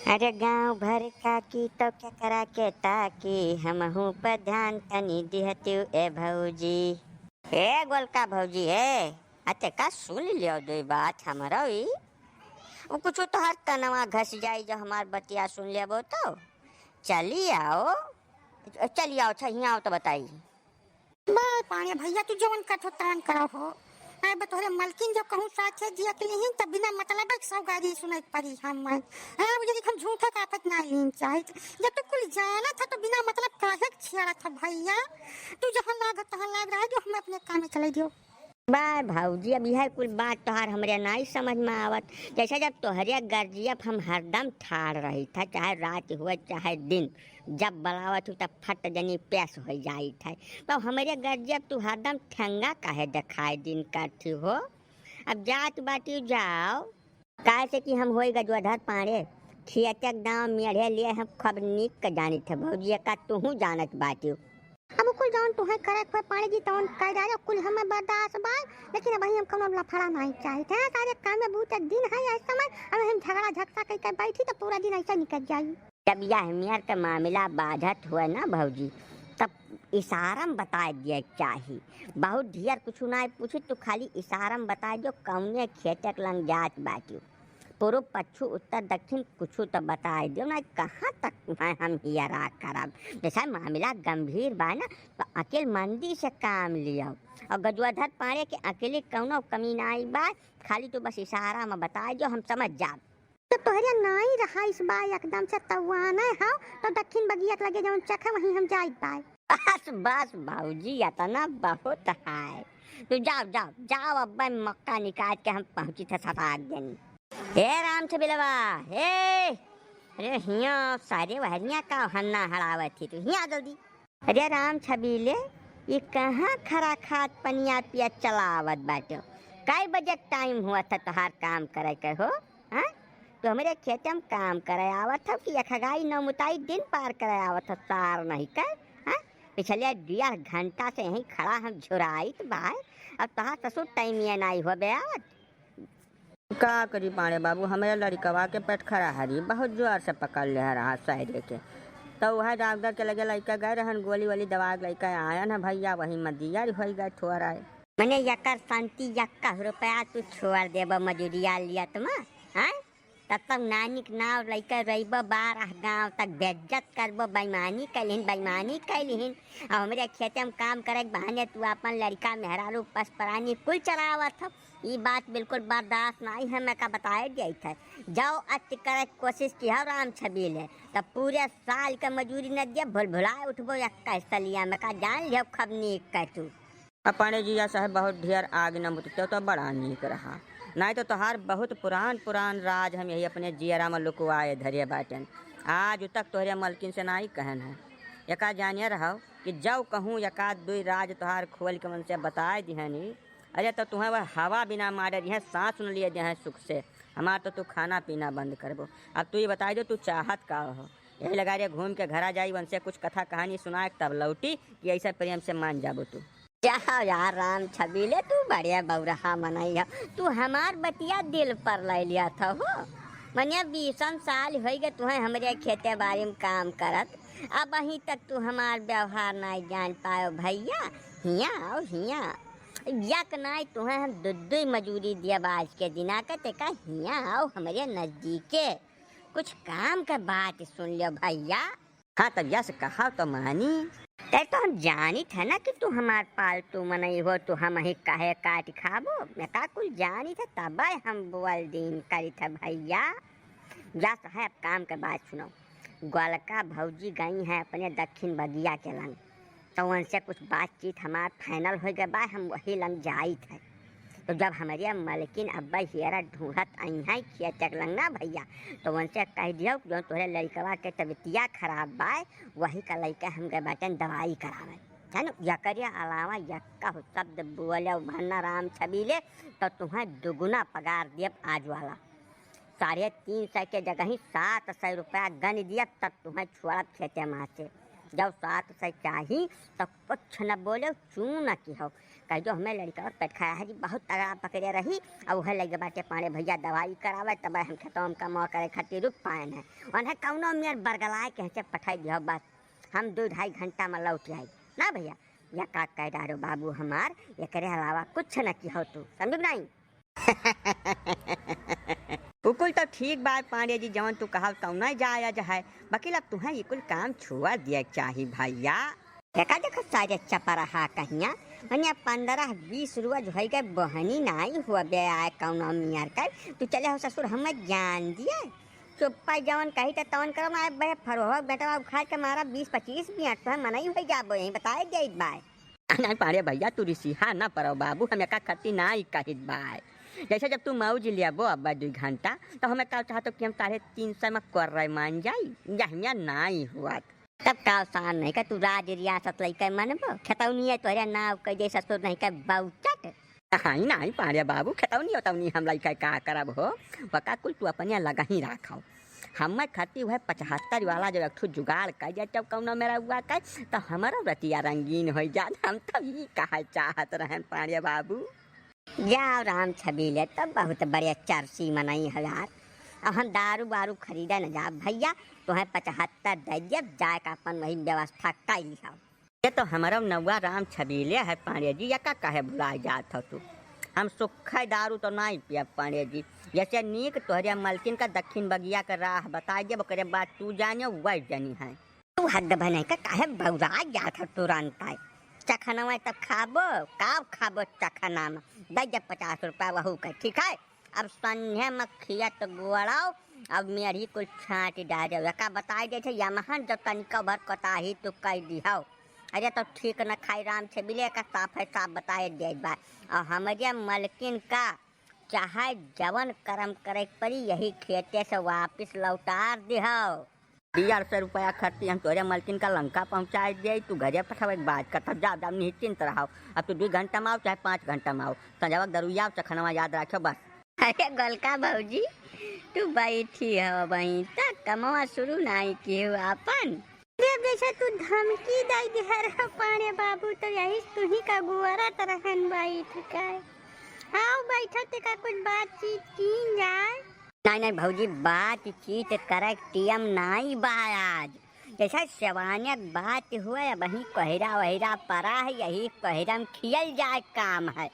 अरे गांव भर का की तो क्या करा के ताकि हमहू पर ध्यान तनी दिहतु ए भौजी। ए गोलका भौजी है। अते का सुन लियो दो बात हमारा ही। वो कुछ तो हर तनवा घस जाई जो हमार बतिया सुन लेबो तो चली आओ। चली आओ अच्छा यहाँ आओ तो बताई। बाय पानी भैया तू जवन कथो तान करो हो। मैं बतोरे मलकिन जो कहूँ साथे जिया के लिए तब बिना मतलब एक सब गाड़ी सुनाई पड़ी हम हां मुझे हम झूठा काफत ना लीन चाहे जब तू कुल जाना था तो बिना मतलब काहे छियारा था भैया। तू जहां लाग तहां लाग रहा है जो हम अपने काम में चले दियो। बाय भाऊजी अब यह कुल बात तोहार हमरे नहीं समझ में आवत। जैसे जब तोहरे गर्जियब हम हरदम ठाड़ रही था चाहे रात हुए चाहे दिन जब बलावत हो तब फट जनी प्यास हो जाई था। तो हमारे गर्जियब तू हरदम ठंगा काहे दिखाई दिन करती हो। अब जात बाटी जाओ काहे से कि हम होई गजवाधर पाड़े खियचक दाव मेढ़े लिए हम खब निक के जानी थे भौजी का तू जानत बाटी। अब कुल जवन तू है करे कोई पानी जी तवन कह जा कुल हमें बर्दाश्त बा लेकिन अब हम कोनो लफड़ा नहीं चाहते हैं सारे काम में बहुत दिन है इस समय अब हम झगड़ा झगड़ा करके बैठी तो पूरा दिन ऐसा निकल जाई। जब यह अहमियत का मामला बाधत हुआ ना भौजी तब इशारा में बता दिया चाहिए। बहुत ढेर कुछ ना पूछी तो खाली इशारा में बता दो कौने खेतक लंग जात बाटी पूर्व पश्चिम उत्तर दक्षिण कुछ तो बता दो ना कहाँ तक हम हियरा करब। जैसा मामला गंभीर बा ना तो अकेल मंदी से काम लियो और गजवाधर पाड़े के अकेले कौनो कमी नहीं बा खाली तो बस इशारा में बता दो हम समझ जाब। तो तोहरे नहीं रहा इस बार एकदम से तवाना है तो दक्षिण बगिया लगे जवन चखा वहीं हम जाई पाए। बस बस भाऊजी इतना बहुत है। तो जाओ जाओ जाओ अब मक्का निकाल के हम पहुंची थे सफाक दिन। हे राम छबिलवा हे अरे हिया सारे वहरिया का हन्ना हड़ावत थी तो हिया जल्दी। अरे राम छबीले ये कहाँ खरा खाद पनिया पिया चलावत बाटो। कई बजे टाइम हुआ था तोहार काम करे के हो हाँ तो हमारे खेत में काम करे आवत था कि यखगाई न मुताई दिन पार करे आवत था सार नहीं कर हाँ पिछले 1.5 घंटा से यहीं खड़ा हम झुराई तो बाय अब तोहार ससुर टाइम ये नहीं हो बे आवत। का करी पाड़े बाबू हमारे लड़कवा के पेट खरा हरी बहुत जोर से पकड़ ले रहा शहर के तो वह डॉक्टर के लगे लड़का गए रहन गोली वाली दवा लड़का आया ना भैया वही मदिया हो गए थोड़ा मैंने यकर शांति 1 रुपया तू छोड़ देब मजूरिया लिया तुम हाँ तब तक नानिक नाव लैके रहीब 12 गाँव तक बेज्जत करब बेईमानी कैलिहिन और हमारे खेते में काम करे बहाने तू अपन लड़का मेहरारू पसपरानी कुल चलावत हो। ये बात बिल्कुल बर्दाश्त नहीं है मैं का बताए गई था। जाओ अति करे कोशिश की हो राम छबील है तब पूरे साल का मजूरी न दिया भूल भुलाए उठबो या मैं का जान लियो खब नीक कर तू। अपने जिया साहब बहुत ढेर आग न मुतते तो बड़ा नीक रहा नहीं तो तोहार बहुत पुरान राज हम यही अपने जियरा में लुकवाए धरे बाटन आज तक तोहरे मलकिन से नहीं कहन है। यका जानिए रहो कि जब कहूँ एकाध 2 राज तोहार खोल के मन से बताए दिहनी अरे तो तुम्हें वह हवा बिना मारे दिए सांस सुन लिए दिए सुख से हमार तो तू खाना पीना बंद करबो। अब तू ये बताई दो तू चाहत का हो यही लगा रहे घूम के घर आ जाई वन से कुछ कथा कहानी सुनाए तब लौटी कि ऐसा प्रेम से मान जाबो तू। जाओ यार राम छबीले तू बढ़िया बौरहा मनैया तू हमार बतिया दिल पर ले लिया था हो। मनिया 20 साल हो गए तुम्हें हमारे खेते बाड़ी में काम करत अब अहीं तक तू हमार व्यवहार नहीं जान पायो भैया। हिया आओ हिया यक नहीं तुम्हें हम 2 मजूरी दिया आज के दिना का का हिया आओ हमारे नजदीके कुछ काम का बात सुन लियो भैया। हाँ तब यस कहा तो मानी तो हम जानी था ना कि तू हमार पालतू मनई हो तू हम ही कहे काट खाबो मैं का कुल जानी था तब हम बोल दिन करी था भैया। जा है अब काम के बात सुनो। गोलका भौजी गई है अपने दक्षिण बगिया के लंग तो उनसे कुछ बातचीत हमार फाइनल हो गए बा हम वही लंग जाई थे। तो जब हमारे मलकिन अब्बा हियरा ढूंढत आई है खेतक लंगना भैया तो उनसे कह दियो जो तोहरे लड़कवा के तबियतिया खराब बा वही का लड़का हम गए बाटन दवाई करावे जानो यकरिया अलावा यक्का हो शब्द बोले भन्ना राम छबीले तो तुम्हें 2 पगार दियब आज वाला 350 के जगह ही 700 रुपया गन दियब तब तुम्हें छोड़ब खेते माँ से जब साथ से चाही तब कुछ न बोले चू न की हो कह जो हमें लड़का पेट खाया है जी बहुत तगड़ा पकड़े रही और वह लगे बाटे पाने भैया दवाई करावे तब हम खेतों का मौ करे खातिर रुक पाए हैं उन्हें कौनो मियर बरगलाए के हंसे पठाई दियो बस हम 2-2.5 घंटा में लौट आई ना भैया या का कह डारो बाबू हमार ये करे अलावा कुछ न की हो तू समझ नहीं। कुल तो ठीक बात पांडे जी जवन तू कहा तौ नहीं जाया है बाकी लब तुम्हें ये कुल काम छुआ दिया चाहिए भैया। देखा देखो सारे चपा रहा कहिया मनिया 15-20 रुआ जो है बहनी नहीं हुआ बे आए कौनो मियार का तू चले हो ससुर हमें ज्ञान दिया चुप्पा जवन कही तो तवन करो ना बे फरोह बेटा उखाड़ के मारा 20-25 मिनट तो मना ही हो जाबो यही बताए गई बाय नहीं पांडे भैया तू रिसीहा ना परो बाबू हमें का खती नहीं कहित बाय जैसे जब तू मौज लियाबो अब 2 घंटा तो हमें का चाहतो कि हम 350 में कर रहे मान जाई यहिया नहीं हुआ तब का आसान नहीं का तू राज रियासत लइका मनबो खेतौनी है तोरे नाव कह जैसा ससुर नहीं का बाउचट नहीं नहीं पांडे बाबू खेतौनी होतौनी हम लइका का करब हो बका कुल तू अपने लगा ही राखो हमें खाती हुआ 75 वाला जब एक जुगाड़ कर जाए जब कौनो मेरा हुआ कर तो हमारा रतिया रंगीन हो जात हम तो ये कहा चाहत रहे पांडे बाबू। जाओ राम छबीले तब बहुत बड़े चरसी मनाई हजार अब हम दारू बारू खरीदे न जा भैया तुम्हें 75 दे जब जाए का अपन वही व्यवस्था कर लिया। ये तो हमारा नौवा राम छबीले है पांडे जी या का कहे भुला जात हो तू हम सुखा दारू तो नहीं पिया पांडे जी जैसे नीक तोहरे मलकिन का दक्षिण बगिया का राह बता दे ओकरे बाद तू जाने वही जानी है तू हद बने का काहे बौरा जात तुरंत आए चखना में तब खाबो काब खाबो चखना में दे जब 50 रुपया वहू का ठीक है। अब संध्या में खिया तो गुड़ाओ अब मेरी कुछ छाँट डाले का बताई दे यमहन जब तनिका भर कताही तो कह दिहाओ अरे तो ठीक न खाई राम छबिले का साफ है साफ बताए दे बात और हमारे मलकिन का चाहे जवन कर्म करे पड़ी यही खेते से वापिस लौटार दिहाओ 200 रुपया खर्ची हम तोरे मलकिन का लंका पहुँचाए दे तू घरे पठावे बात कर तब जा निश्चिंत रहो अब तू 2 घंटा में आओ चाहे 5 घंटा में आओ संजवक दरुया चखनवा याद रखो बस। अरे गोलका भौजी तू बैठी हो वहीं तक कमवा शुरू नहीं की हो अपन जब जैसे तू धमकी दई दिहर पाने बाबू तो यही तू ही का गुआरा तरहन बैठ का आओ बैठा ते का कुछ बातचीत की जाए। नहीं भौजी बातचीत करे टीएम नहीं बाज जैसा सेवानियत बात हुआ वही कहरा वहरा परा है यही कहरा में खियल जाए काम है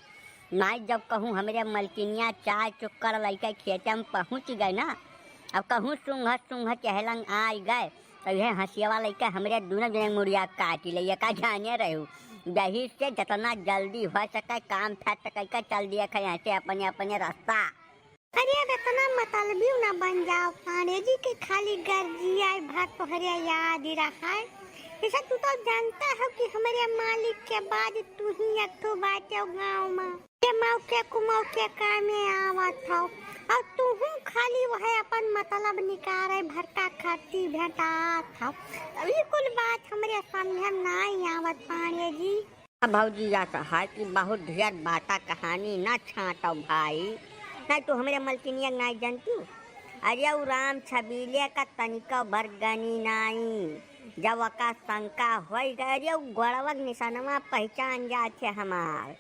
नहीं जब कहूँ हमारे मलकिनिया चाय चुक्कर लड़का खेते में पहुँच गए ना अब कहूँ सुंघत चहलंग आ गए तो यह हंसियावा लड़का हमारे दोनों जने मुड़िया काटी लिया का जाने रहू यही से जितना जल्दी हो सके काम फट कर चल दिया यहाँ से अपने अपने रास्ता। अरे अब इतना मतलबी ना बन जाओ पांडे जी के खाली गर्जिया भाग तो हरिया याद ही रहा है जैसा तू तो जानता है कि हमारे मालिक के बाद तू ही एक तो बात है गाँव में मौके कुमौके कामे आवत हो और तू हूँ खाली वह अपन मतलब निकारे भरका खाती भेटात हो अभी कुल बात हमारे समझ नहीं आवत पांडे जी। भौजी ऐसा है कि बहुत ढेर बाता कहानी ना छाटो भाई नहीं तो हमारे मलकिनिया नहीं जानती अरे वो राम छबीले का तनिका भरगनी नहीं जब का शंका हो गए गौरवक निशानवा पहचान जाते हमार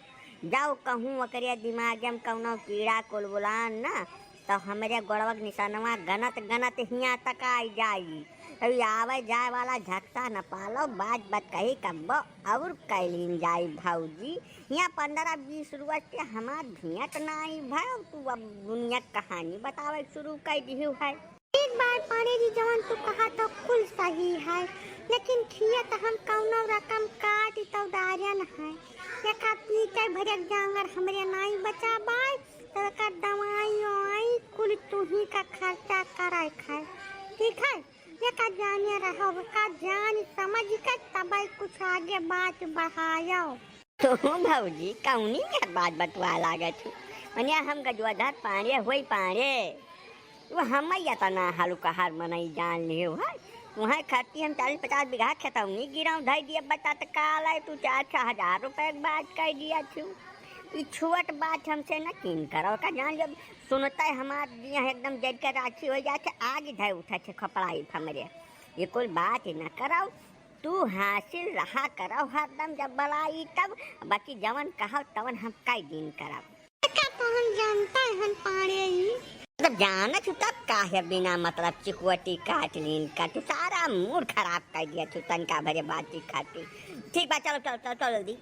जाओ कहूँ ओकरे दिमाग में कौनो कीड़ा कुलबुलान ना तो हमारे गौरवक निशानवा गनत हियाँ तक आई जाई अभी आवे जाए वाला झटका न पालो बात कही कब और कैलीन जाई भौजी यहाँ 15-20 रुपये से हमार भियत नहीं भाव तू अब दुनिया कहानी बतावे शुरू कर दी है। एक बार पानी जी जवन तू कहा तो कुल सही है लेकिन खियत हम कौनो रकम काट तो दारियन है एक पीते भरे जांगर हमरे नहीं बचा बाय तो का दवाई कुल तू ही का खर्चा कराए खाए ठीक है ये का जाने रहो का जान समझ के तब कुछ आगे बात बढ़ायो तो भौजी कौनी के बात बतवा लागे थी मनिया हम गजवाधर पाड़े होई पाड़े वो हम या तना हालू का हार मनाई जान लियो है वहाँ खाती हम 40-50 बीघा खेतौनी गिराऊँ धई दिए बता तो काल है तू 4-6 हजार रुपये बात कर दिया छू ये छुअट बात हमसे न किन करो का जान जब सुनता है हमारे यहाँ एकदम जज के राखी हो जाते आगे धय उठा छे खपड़ाई हमरे ये कोई बात ही न कराओ तू हासिल रहा करो हरदम जब बड़ाई तब, बाकी जवन कहो तवन हम कई दिन करब। का तो हम जानता है पाड़े ही मतलब जाना तू तब काहे बिना मतलब चिकुअटी काट लीन का, तू सारा मूड खराब कर दिया तू तनका भरे बात खाती। ठीक बा, चलो चलो चलो चलो जल्दी।